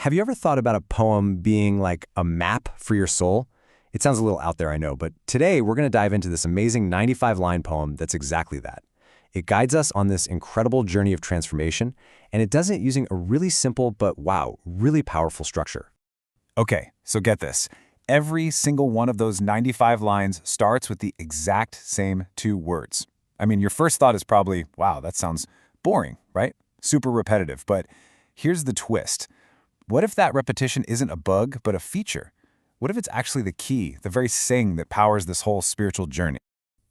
Have you ever thought about a poem being like a map for your soul? It sounds a little out there, I know, but today we're going to dive into this amazing 95-line poem that's exactly that. It guides us on this incredible journey of transformation, and it does it using a really simple but, wow, really powerful structure. Okay, so get this. Every single one of those 95 lines starts with the exact same two words. I mean, your first thought is probably, wow, that sounds boring, right? Super repetitive, but here's the twist. What if that repetition isn't a bug, but a feature? What if it's actually the key, the very thing that powers this whole spiritual journey?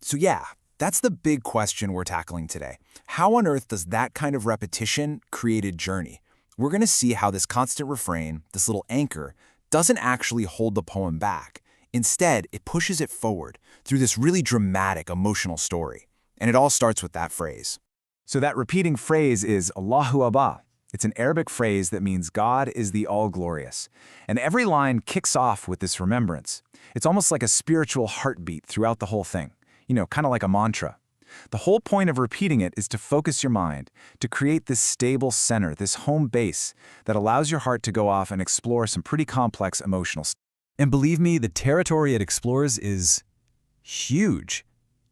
So yeah, that's the big question we're tackling today. How on earth does that kind of repetition create a journey? We're going to see how this constant refrain, this little anchor, doesn't actually hold the poem back. Instead, it pushes it forward through this really dramatic emotional story. And it all starts with that phrase. So that repeating phrase is Alláh-u-Abhá. It's an Arabic phrase that means God is the All-Glorious. And every line kicks off with this remembrance. It's almost like a spiritual heartbeat throughout the whole thing. You know, kind of like a mantra. The whole point of repeating it is to focus your mind, to create this stable center, this home base that allows your heart to go off and explore some pretty complex emotional stuff. And believe me, the territory it explores is huge.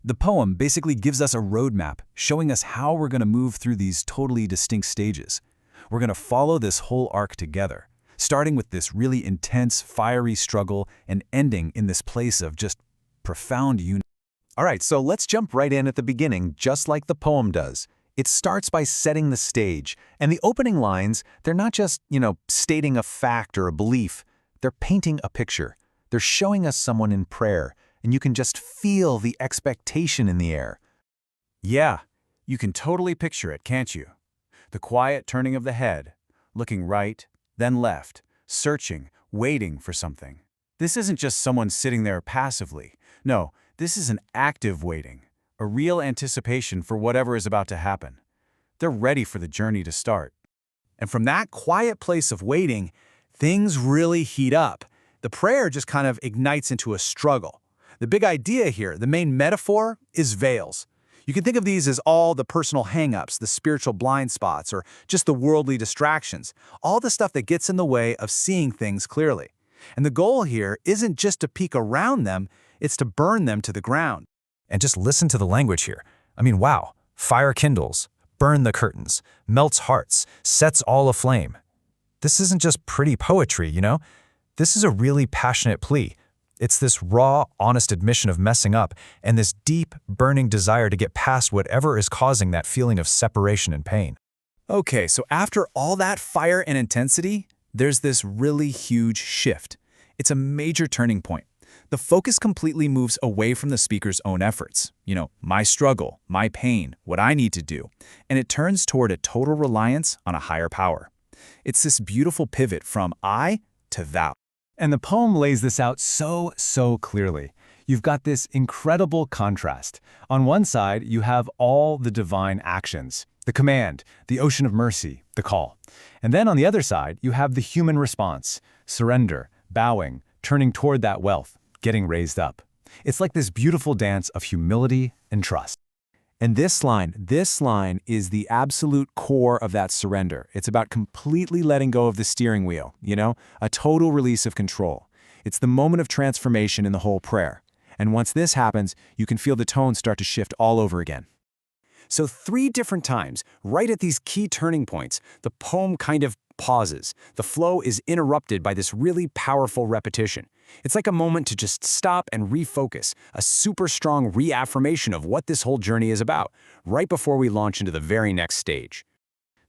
The poem basically gives us a roadmap, showing us how we're going to move through these totally distinct stages. We're going to follow this whole arc together, starting with this really intense, fiery struggle and ending in this place of just profound unity. All right, so let's jump right in at the beginning, just like the poem does. It starts by setting the stage, and the opening lines, they're not just, stating a fact or a belief. They're painting a picture. They're showing us someone in prayer, and you can just feel the expectation in the air. Yeah, you can totally picture it, can't you? The quiet turning of the head, looking right, then left, searching, waiting for something. This isn't just someone sitting there passively. No, this is an active waiting, a real anticipation for whatever is about to happen. They're ready for the journey to start. And from that quiet place of waiting, things really heat up. The prayer just kind of ignites into a struggle. The big idea here, the main metaphor, is veils. You can think of these as all the personal hang-ups, the spiritual blind spots, or just the worldly distractions, all the stuff that gets in the way of seeing things clearly. And the goal here isn't just to peek around them, it's to burn them to the ground. And just listen to the language here. I mean, wow. Fire kindles, burn the curtains, melts hearts, sets all aflame. This isn't just pretty poetry, you know? This is a really passionate plea. It's this raw, honest admission of messing up and this deep, burning desire to get past whatever is causing that feeling of separation and pain. Okay, so after all that fire and intensity, there's this really huge shift. It's a major turning point. The focus completely moves away from the speaker's own efforts. My struggle, my pain, what I need to do. And it turns toward a total reliance on a higher power. It's this beautiful pivot from I to thou. And the poem lays this out so clearly. You've got this incredible contrast. On one side, you have all the divine actions, the command, the ocean of mercy, the call. And then on the other side, you have the human response, surrender, bowing, turning toward that wealth, getting raised up. It's like this beautiful dance of humility and trust. And this line is the absolute core of that surrender. It's about completely letting go of the steering wheel, a total release of control. It's the moment of transformation in the whole prayer. And once this happens, you can feel the tone start to shift all over again. So 3 different times, right at these key turning points, the poem kind of pauses. The flow is interrupted by this really powerful repetition. It's like a moment to just stop and refocus, a super strong reaffirmation of what this whole journey is about, right before we launch into the very next stage.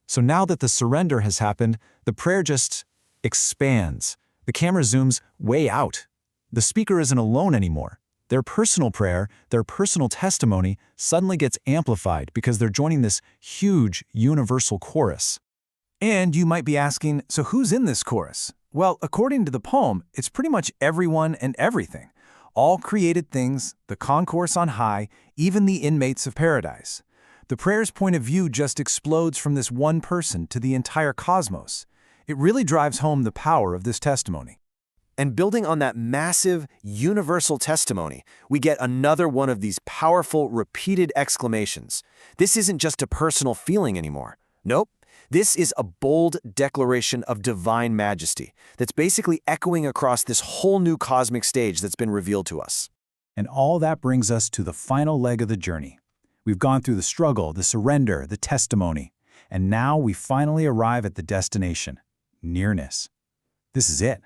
So now that the surrender has happened, the prayer just expands. The camera zooms way out. The speaker isn't alone anymore. Their personal prayer, their personal testimony suddenly gets amplified because they're joining this huge universal chorus. And you might be asking, so who's in this chorus? Well, according to the poem, it's pretty much everyone and everything. All created things, the concourse on high, even the inmates of paradise. The prayer's point of view just explodes from this one person to the entire cosmos. It really drives home the power of this testimony. And building on that massive, universal testimony, we get another one of these powerful, repeated exclamations. This isn't just a personal feeling anymore. Nope. This is a bold declaration of divine majesty that's basically echoing across this whole new cosmic stage that's been revealed to us. And all that brings us to the final leg of the journey. We've gone through the struggle, the surrender, the testimony, and now we finally arrive at the destination, nearness. This is it.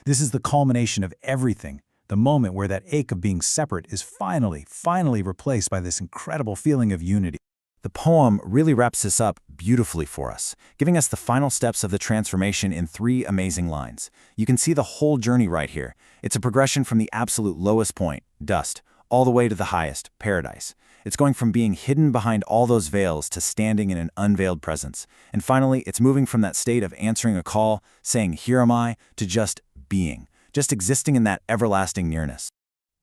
This is the culmination of everything, the moment where that ache of being separate is finally replaced by this incredible feeling of unity. The poem really wraps this up beautifully for us, giving us the final steps of the transformation in 3 amazing lines. You can see the whole journey right here. It's a progression from the absolute lowest point, dust, all the way to the highest, paradise. It's going from being hidden behind all those veils to standing in an unveiled presence. And finally, it's moving from that state of answering a call, saying, "Here am I," to just being, just existing in that everlasting nearness.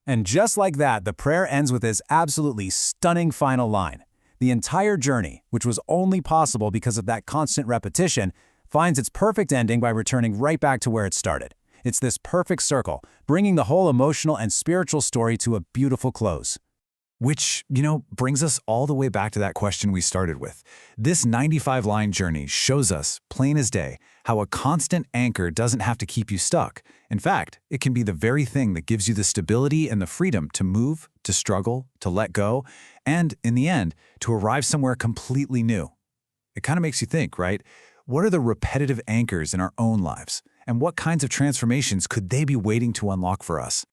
And just like that, the prayer ends with this absolutely stunning final line. The entire journey, which was only possible because of that constant repetition, finds its perfect ending by returning right back to where it started. It's this perfect circle, bringing the whole emotional and spiritual story to a beautiful close. Which, brings us all the way back to that question we started with. This 95-line journey shows us, plain as day, how a constant anchor doesn't have to keep you stuck. In fact, it can be the very thing that gives you the stability and the freedom to move, to struggle, to let go, and, in the end, to arrive somewhere completely new. It kind of makes you think, right? What are the repetitive anchors in our own lives? And what kinds of transformations could they be waiting to unlock for us?